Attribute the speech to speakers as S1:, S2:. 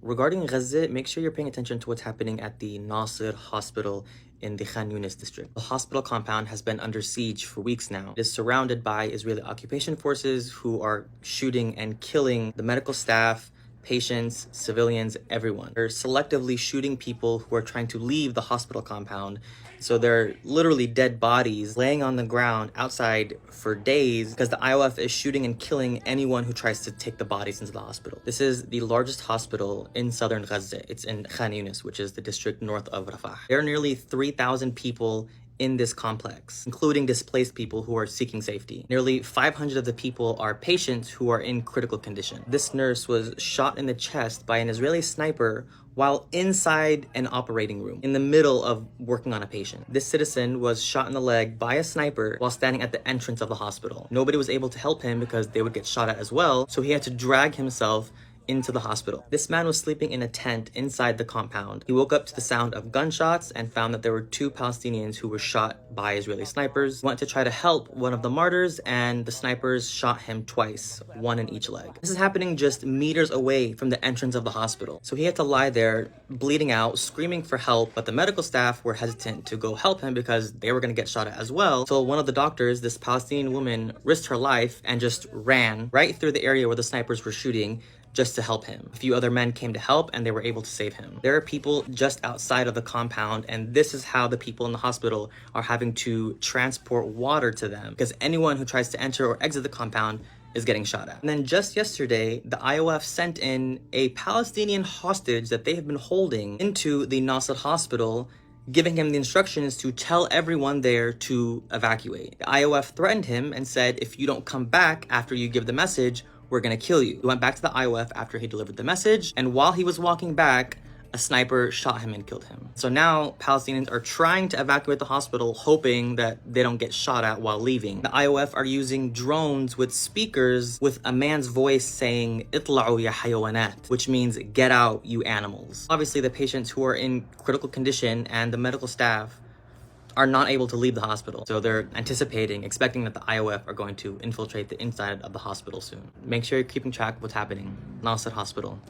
S1: Regarding Gaza, make sure you're paying attention to what's happening at the Nasser hospital in the Khan Yunis district. The hospital compound has been under siege for weeks now. It is surrounded by Israeli occupation forces who are shooting and killing the medical staff, patients, civilians, everyone. They're selectively shooting people who are trying to leave the hospital compound. So they're literally dead bodies laying on the ground outside for days because the IOF is shooting and killing anyone who tries to take the bodies into the hospital. This is the largest hospital in southern Gaza. It's in Khan Yunis, which is the district north of Rafah. There are nearly 3,000 people in this complex, including displaced people who are seeking safety. Nearly 500 of the people are patients who are in critical condition. This nurse was shot in the chest by an Israeli sniper while inside an operating room, in the middle of working on a patient. This citizen was shot in the leg by a sniper while standing at the entrance of the hospital. Nobody was able to help him because they would get shot at as well, so he had to drag himself into the hospital. This man was sleeping in a tent inside the compound. He woke up to the sound of gunshots and found that there were two Palestinians who were shot by Israeli snipers. He went to try to help one of the martyrs and the snipers shot him twice, one in each leg. This is happening just meters away from the entrance of the hospital. So he had to lie there bleeding out, screaming for help, but the medical staff were hesitant to go help him because they were gonna get shot at as well. So one of the doctors, this Palestinian woman, risked her life and just ran right through the area where the snipers were shooting just to help him. A few other men came to help and they were able to save him. There are people just outside of the compound, and this is how the people in the hospital are having to transport water to them because anyone who tries to enter or exit the compound is getting shot at. And then just yesterday, the IOF sent in a Palestinian hostage that they have been holding into the Nasser hospital, giving him the instructions to tell everyone there to evacuate. The IOF threatened him and said, if you don't come back after you give the message, we're gonna kill you. He went back to the IOF after he delivered the message, and while he was walking back, a sniper shot him and killed him. So now Palestinians are trying to evacuate the hospital, hoping that they don't get shot at while leaving. The IOF are using drones with speakers with a man's voice saying, "Itla'u ya hayawanat," which means get out, you animals. Obviously, the patients who are in critical condition and the medical staff are not able to leave the hospital. So they're expecting that the IOF are going to infiltrate the inside of the hospital soon. Make sure you're keeping track of what's happening. Nasser Hospital.